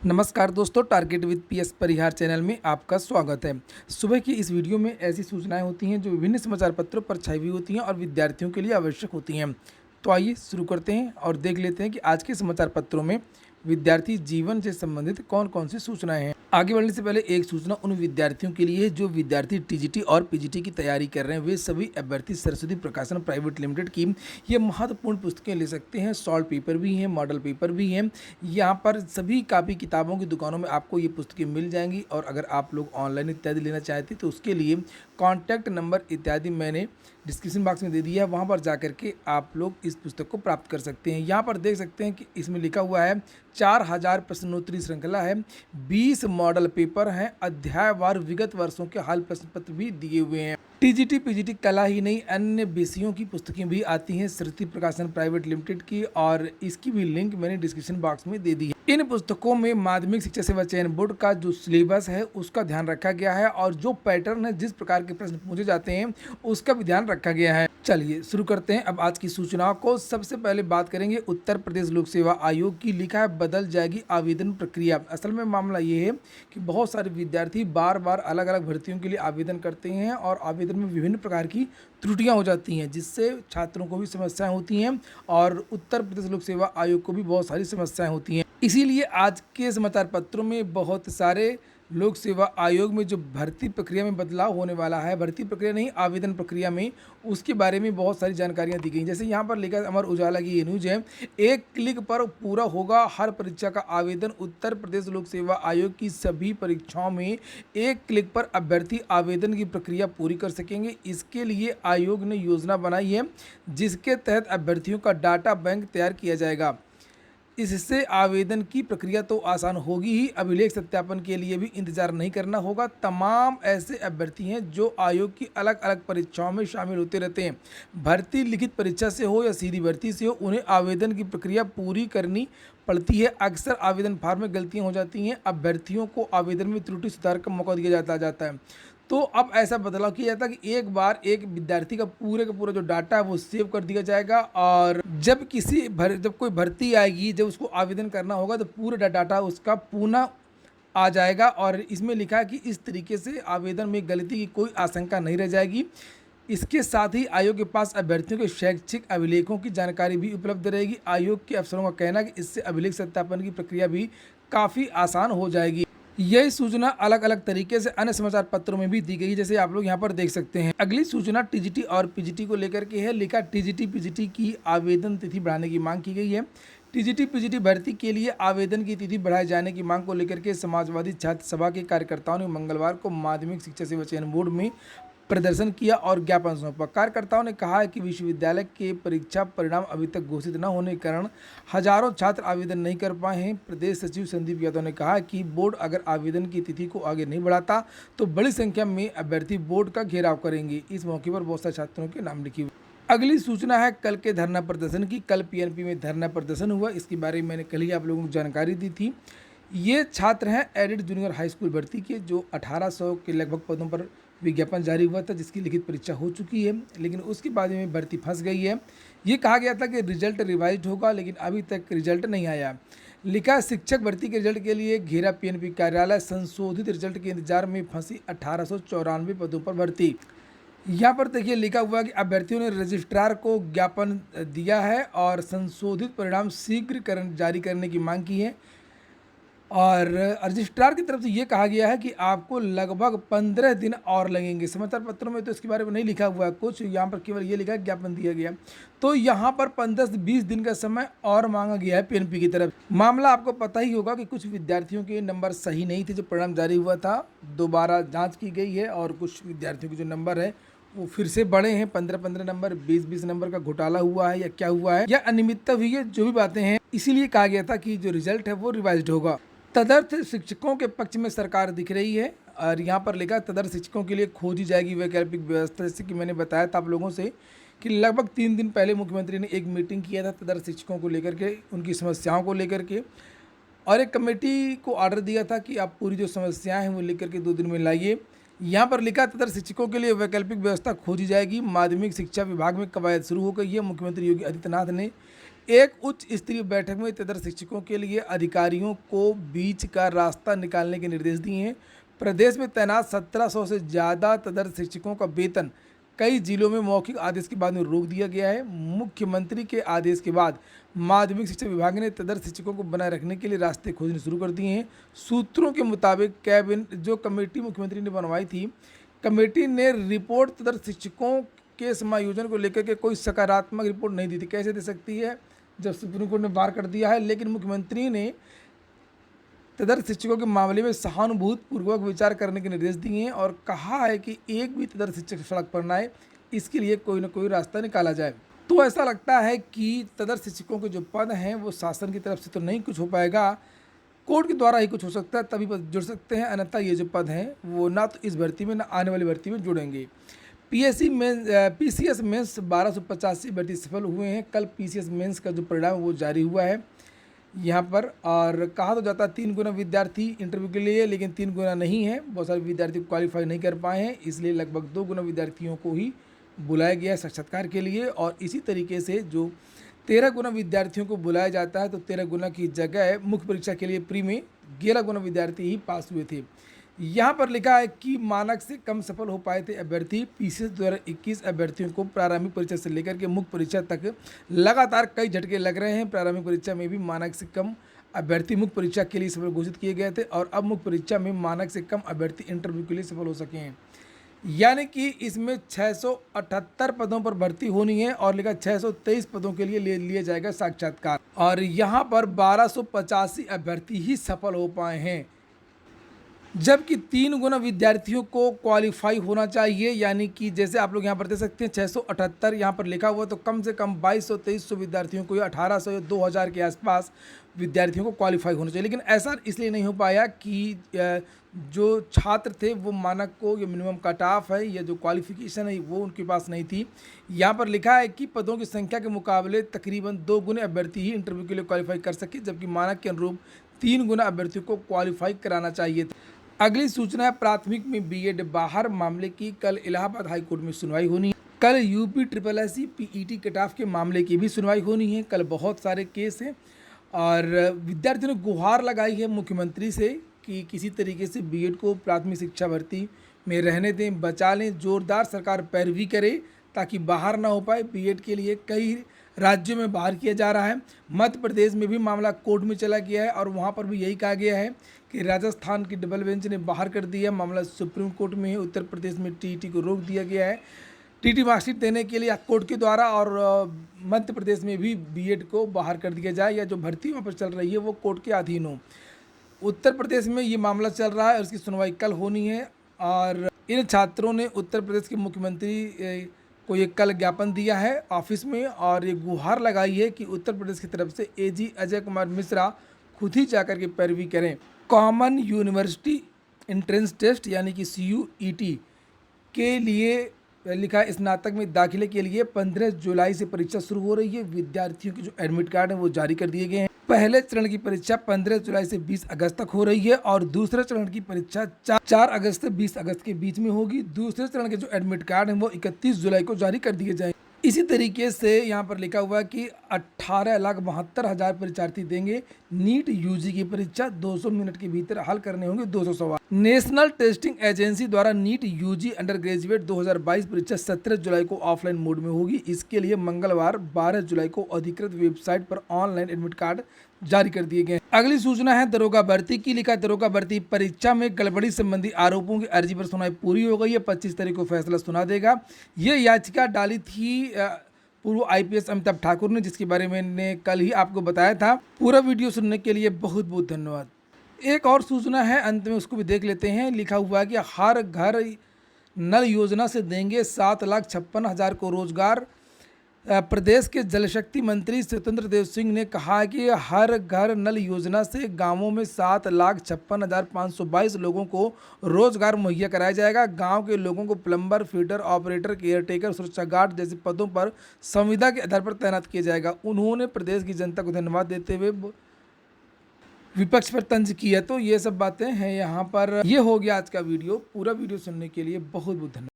नमस्कार दोस्तों, target with PS Parihar channel में आपका स्वागत है। सुबह की इस वीडियो में ऐसी सूचनाएं होती हैं जो विभिन्न समाचार पत्रों पर छाई हुई होती हैं और विद्यार्थियों के लिए आवश्यक होती हैं। तो आइए शुरू करते हैं और देख लेते हैं कि आज के समाचार पत्रों में विद्यार्थी जीवन से संबंधित कौन कौन सी सूचनाएं हैं। आगे बढ़ने से पहले एक सूचना उन विद्यार्थियों के लिए है जो विद्यार्थी टीजीटी और पीजीटी की तैयारी कर रहे हैं। वे सभी अभ्यर्थी सरस्वती प्रकाशन प्राइवेट लिमिटेड की ये महत्वपूर्ण पुस्तकें ले सकते हैं। सॉल्व पेपर भी हैं, मॉडल पेपर भी हैं। यहाँ पर सभी कापी किताबों की दुकानों में आपको ये पुस्तकें मिल जाएंगी। और अगर आप लोग ऑनलाइन इत्यादि लेना चाहते हैं तो उसके लिए कॉन्टैक्ट नंबर इत्यादि मैंने डिस्क्रिप्शन बॉक्स में दे दिया है, वहाँ पर जाकर के आप लोग इस पुस्तक को प्राप्त कर सकते हैं। यहाँ पर देख सकते हैं कि इसमें लिखा हुआ है 4000 प्रश्नोत्तरी श्रृंखला है, 20 मॉडल पेपर हैं, अध्यायवार विगत वर्षों के हाल प्रश्न पत्र भी दिए हुए हैं। टीजीटी पीजीटी कला ही नहीं अन्य विषयों की पुस्तकें भी आती हैं सरस्वती प्रकाशन प्राइवेट लिमिटेड की, और इसकी भी लिंक मैंने डिस्क्रिप्शन बॉक्स में दे दी है। इन पुस्तकों में माध्यमिक शिक्षा सेवा चयन बोर्ड का जो सिलेबस है उसका ध्यान रखा गया है और जो पैटर्न है, जिस प्रकार के प्रश्न पूछे जाते हैं उसका भी ध्यान रखा गया है। चलिए शुरू करते हैं अब आज की सूचनाओं को। सबसे पहले बात करेंगे उत्तर प्रदेश लोक सेवा आयोग की। लिखा है बदल जाएगी आवेदन प्रक्रिया। असल में मामला ये है कि बहुत सारे विद्यार्थी बार बार अलग अलग भर्तियों के लिए आवेदन करते हैं और आवेदन में विभिन्न प्रकार की त्रुटियां हो जाती हैं, जिससे छात्रों को भी समस्याएं होती हैं और उत्तर प्रदेश लोक सेवा आयोग को भी बहुत सारी समस्याएं होती हैं। इसीलिए आज के समाचार पत्रों में बहुत सारे लोक सेवा आयोग में जो भर्ती प्रक्रिया में बदलाव होने वाला है, भर्ती प्रक्रिया नहीं आवेदन प्रक्रिया में, उसके बारे में बहुत सारी जानकारियां दी गई। जैसे यहाँ पर लिखा अमर उजाला की ये न्यूज है, एक क्लिक पर पूरा होगा हर परीक्षा का आवेदन। उत्तर प्रदेश लोक सेवा आयोग की सभी परीक्षाओं में एक क्लिक पर अभ्यर्थी आवेदन की प्रक्रिया पूरी कर सकेंगे। इसके लिए आयोग ने योजना बनाई है जिसके तहत अभ्यर्थियों का डाटा बैंक तैयार किया जाएगा। इससे आवेदन की प्रक्रिया तो आसान होगी ही, अभिलेख सत्यापन के लिए भी इंतजार नहीं करना होगा। तमाम ऐसे अभ्यर्थी हैं जो आयोग की अलग अलग परीक्षाओं में शामिल होते रहते हैं। भर्ती लिखित परीक्षा से हो या सीधी भर्ती से हो, उन्हें आवेदन की प्रक्रिया पूरी करनी पड़ती है। अक्सर आवेदन फॉर्म में गलतियां हो जाती हैं, अभ्यर्थियों को आवेदन में त्रुटि सुधार का मौका दिया जाता है। तो अब ऐसा बदलाव किया जाता है कि एक बार एक विद्यार्थी का पूरा जो डाटा है वो सेव कर दिया जाएगा और जब कोई भर्ती आएगी, जब उसको आवेदन करना होगा तो पूरा डाटा उसका पुनः आ जाएगा। और इसमें लिखा है कि इस तरीके से आवेदन में गलती की कोई आशंका नहीं रह जाएगी। इसके साथ ही आयोग के पास अभ्यर्थियों के शैक्षिक अभिलेखों की जानकारी भी उपलब्ध रहेगी। आयोग के अफसरों का कहना है कि इससे अभिलेख सत्यापन की प्रक्रिया भी काफ़ी आसान हो जाएगी। यही सूचना अलग अलग तरीके से अन्य समाचार पत्रों में भी दी गई, जैसे आप लोग यहाँ पर देख सकते हैं। अगली सूचना टीजीटी और पीजीटी को लेकर के है। लिखा टीजीटी पीजीटी की आवेदन तिथि बढ़ाने की मांग की गई है। टीजीटी पीजीटी भर्ती के लिए आवेदन की तिथि बढ़ाए जाने की मांग को लेकर के समाजवादी छात्र सभा के कार्यकर्ताओं ने मंगलवार को माध्यमिक शिक्षा सेवा चयन बोर्ड में प्रदर्शन किया और ज्ञापन सौंपा। कार्यकर्ताओं ने कहा है कि विश्वविद्यालय के परीक्षा परिणाम अभी तक घोषित न होने के कारण हजारों छात्र आवेदन नहीं कर पाए हैं। प्रदेश सचिव संदीप यादव ने कहा कि बोर्ड अगर आवेदन की तिथि को आगे नहीं बढ़ाता तो बड़ी संख्या में अभ्यर्थी बोर्ड का घेराव करेंगे। इस मौके पर बहुत सारे छात्रों के नाम लिखे हुए। अगली सूचना है कल के धरना प्रदर्शन की। कल पीएनपी में धरना प्रदर्शन हुआ, इसके बारे में मैंने कल ही आप लोगों को जानकारी दी थी। ये छात्र हैं एडिड जूनियर हाई स्कूल भर्ती के, जो 1800 के लगभग पदों पर विज्ञापन जारी हुआ था, जिसकी लिखित परीक्षा हो चुकी है, लेकिन उसके बाद में भर्ती फंस गई है। ये कहा गया था कि रिजल्ट रिवाइज होगा, लेकिन अभी तक रिजल्ट नहीं आया। लिखा शिक्षक भर्ती के रिजल्ट के लिए घेरा पीएनपी कार्यालय, संशोधित रिजल्ट के इंतजार में फंसी 1894 पदों पर भर्ती। यहाँ पर देखिए लिखा हुआ है कि अभ्यर्थियों ने रजिस्ट्रार को ज्ञापन दिया है और संशोधित परिणाम शीघ्र जारी करने की मांग की है। और रजिस्ट्रार की तरफ से ये कहा गया है कि आपको लगभग 15 दिन और लगेंगे। समाचार पत्रों में तो इसके बारे में नहीं लिखा हुआ है कुछ, यहाँ पर केवल ये लिखा है ज्ञापन दिया गया। तो यहाँ पर 15 से 20 दिन का समय और मांगा गया है पीएनपी की तरफ। मामला आपको पता ही होगा कि कुछ विद्यार्थियों के नंबर सही नहीं थे, जो परिणाम जारी हुआ था, दोबारा जाँच की गई है और कुछ विद्यार्थियों के जो नंबर है वो फिर से बड़े हैं। 15-15 नंबर, 20-20 नंबर का घोटाला हुआ है या क्या हुआ है या अनियमितता हुई है, जो भी बातें हैं, इसीलिए कहा गया था कि जो रिजल्ट है वो रिवाइज्ड होगा। तदर्थ शिक्षकों के पक्ष में सरकार दिख रही है और यहाँ पर लिखा तदर्थ शिक्षकों के लिए खोजी जाएगी वैकल्पिक व्यवस्था। जैसे कि मैंने बताया था आप लोगों से कि लगभग 3 दिन पहले मुख्यमंत्री ने एक मीटिंग किया था तदर्थ शिक्षकों को लेकर के, उनकी समस्याओं को लेकर के, और एक कमेटी को ऑर्डर दिया था कि आप पूरी जो समस्याएं हैं वो लेकर के 2 दिन में लाइए। यहाँ पर लिखा तदर्थ शिक्षकों के लिए वैकल्पिक व्यवस्था खोजी जाएगी। माध्यमिक शिक्षा विभाग में कवायद शुरू हो गई है। मुख्यमंत्री योगी आदित्यनाथ ने एक उच्च स्तरीय बैठक में तदर्थ शिक्षकों के लिए अधिकारियों को बीच का रास्ता निकालने के निर्देश दिए हैं। प्रदेश में तैनात 1700 से ज़्यादा तदर्थ शिक्षकों का वेतन कई जिलों में मौखिक आदेश के बाद में रोक दिया गया है। मुख्यमंत्री के आदेश के बाद माध्यमिक शिक्षा विभाग ने तदर्थ शिक्षकों को बनाए रखने के लिए रास्ते खोजने शुरू कर दिए हैं। सूत्रों के मुताबिक कैबिनेट जो कमेटी मुख्यमंत्री ने बनवाई थी, कमेटी ने रिपोर्ट तदर्थ शिक्षकों के समायोजन को लेकर के कोई सकारात्मक रिपोर्ट नहीं दी थी। कैसे दे सकती है जब सुप्रीम कोर्ट ने बार कर दिया है। लेकिन मुख्यमंत्री ने तदर्थ शिक्षकों के मामले में सहानुभूतिपूर्वक विचार करने के निर्देश दिए हैं और कहा है कि एक भी तदर्थ शिक्षक सड़क पर न आए, इसके लिए कोई ना कोई रास्ता निकाला जाए। तो ऐसा लगता है कि तदर्थ शिक्षकों के जो पद हैं वो शासन की तरफ से तो नहीं कुछ हो पाएगा, कोर्ट के द्वारा ही कुछ हो सकता है, तभी पद जुड़ सकते हैं, अन्यथा ये जो पद हैं वो ना तो इस भर्ती में ना आने वाली भर्ती में जुड़ेंगे। पीसीएस मेंस 1285 अभ्यर्थी सफल हुए हैं। कल पीसीएस मेंस का जो परिणाम वो जारी हुआ है यहाँ पर, और कहा तो जाता है 3 गुना विद्यार्थी इंटरव्यू के लिए, लेकिन 3 गुना नहीं है। बहुत सारे विद्यार्थी क्वालिफाई नहीं कर पाए हैं, इसलिए लगभग 2 गुना विद्यार्थियों को ही बुलाया गया है साक्षात्कार के लिए। और इसी तरीके से जो 13 गुना विद्यार्थियों को बुलाया जाता है, तो 13 गुना की जगह मुख्य परीक्षा के लिए प्री में 11 गुना विद्यार्थी ही पास हुए थे। यहाँ पर लिखा है कि मानक से कम सफल हो पाए थे अभ्यर्थी। पीसीएस 2021 अभ्यर्थियों को प्रारंभिक परीक्षा से लेकर के मुख्य परीक्षा तक लगातार कई झटके लग रहे हैं। प्रारंभिक परीक्षा में भी मानक से कम अभ्यर्थी मुख्य परीक्षा के लिए सफल घोषित किए गए थे और अब मुख्य परीक्षा में मानक से कम अभ्यर्थी इंटरव्यू के लिए सफल हो सके हैं। यानी कि इसमें 678 पदों पर भर्ती होनी है और लिखा 623 पदों के लिए लिया जाएगा साक्षात्कार, और यहाँ पर 1285 अभ्यर्थी ही सफल हो पाए हैं, जबकि 3 गुना विद्यार्थियों को क्वालिफाई होना चाहिए। यानी कि जैसे आप लोग यहाँ पर देख सकते हैं 678 यहाँ पर लिखा हुआ, तो कम से कम 2200-2300 विद्यार्थियों को या 1800 या 2000 के आसपास विद्यार्थियों को क्वालिफाई होना चाहिए। लेकिन ऐसा इसलिए नहीं हो पाया कि जो छात्र थे वो मानक को, ये मिनिमम कट ऑफ है या जो क्वालिफिकेशन है वो उनके पास नहीं थी। यहाँ पर लिखा है कि पदों की संख्या के मुकाबले तकरीबन 2 गुने अभ्यर्थी ही इंटरव्यू के लिए क्वालिफाई कर सके, जबकि मानक के अनुरूप 3 गुना अभ्यर्थियों को क्वालिफाई कराना चाहिए था। अगली सूचना है प्राथमिक में बीएड बाहर मामले की। कल इलाहाबाद हाईकोर्ट में सुनवाई होनी है। कल UP SSSC PET cut off के मामले की भी सुनवाई होनी है। कल बहुत सारे केस हैं और विद्यार्थियों ने गुहार लगाई है मुख्यमंत्री से कि किसी तरीके से बीएड को प्राथमिक शिक्षा भर्ती में रहने दें, बचा लें, जोरदार सरकार पैरवी करे ताकि बाहर ना हो पाए। बीएड के लिए कई राज्यों में बाहर किया जा रहा है। मध्य प्रदेश में भी मामला कोर्ट में चला गया है और वहाँ पर भी यही कहा गया है कि राजस्थान की डबल बेंच ने बाहर कर दिया। मामला सुप्रीम कोर्ट में है। उत्तर प्रदेश में टीईटी को रोक दिया गया है, टीटी मार्कशीट देने के लिए कोर्ट के द्वारा, और मध्य प्रदेश में भी बीएड को बाहर कर दिया जाए या जो भर्ती वहाँ पर चल रही है वो कोर्ट के अधीन हो। उत्तर प्रदेश में ये मामला चल रहा है और इसकी सुनवाई कल होनी है। और इन छात्रों ने उत्तर प्रदेश के मुख्यमंत्री को ये कल ज्ञापन दिया है ऑफिस में और ये गुहार लगाई है कि उत्तर प्रदेश की तरफ से एजी अजय कुमार मिश्रा खुद ही जाकर के पैरवी करें। कॉमन यूनिवर्सिटी एंट्रेंस टेस्ट यानी कि CUET के लिए लिखा स्नातक में दाखिले के लिए 15 जुलाई से परीक्षा शुरू हो रही है। विद्यार्थियों के जो एडमिट कार्ड हैं वो जारी कर दिए गए हैं। पहले चरण की परीक्षा 15 जुलाई से 20 अगस्त तक हो रही है और दूसरे चरण की परीक्षा 4 अगस्त से 20 अगस्त के बीच में होगी। दूसरे चरण के जो एडमिट कार्ड हैं वो 31 जुलाई को जारी कर दिए जाएंगे। इसी तरीके से यहाँ पर लिखा हुआ है कि 18,72,000 परीक्षार्थी देंगे नीट यूजी की परीक्षा। 200 मिनट के भीतर हल करने होंगे 200 सवाल। नेशनल टेस्टिंग एजेंसी द्वारा नीट यूजी अंडर ग्रेजुएट 2022 परीक्षा 17 जुलाई को ऑफलाइन मोड में होगी। इसके लिए मंगलवार 12 जुलाई को अधिकृत वेबसाइट पर ऑनलाइन एडमिट कार्ड जारी कर दिए गए। अगली सूचना है दरोगा भर्ती की। लिखा दरोगा भर्ती परीक्षा में गड़बड़ी संबंधी आरोपों की अर्जी पर सुनवाई पूरी हो गई है। 25 तारीख को फैसला सुना देगा। ये याचिका डाली थी पूर्व IPS अमिताभ ठाकुर ने, जिसके बारे में मैंने कल ही आपको बताया था। पूरा वीडियो सुनने के लिए बहुत बहुत धन्यवाद। एक और सूचना है अंत में, उसको भी देख लेते हैं। लिखा हुआ है कि हर घर नल योजना से देंगे 7,56,000 को रोजगार। प्रदेश के जल शक्ति मंत्री स्वतंत्र देव सिंह ने कहा है कि हर घर नल योजना से गांवों में 7,56,522 लोगों को रोजगार मुहैया कराया जाएगा। गांव के लोगों को प्लम्बर, फीडर, ऑपरेटर, केयरटेकर, सुरक्षा गार्ड जैसे पदों पर संविदा के आधार पर तैनात किया जाएगा। उन्होंने प्रदेश की जनता को धन्यवाद देते हुए विपक्ष पर तंज किया। तो ये सब बातें हैं यहाँ पर। ये हो गया आज का वीडियो। पूरा वीडियो सुनने के लिए बहुत बहुत धन्यवाद।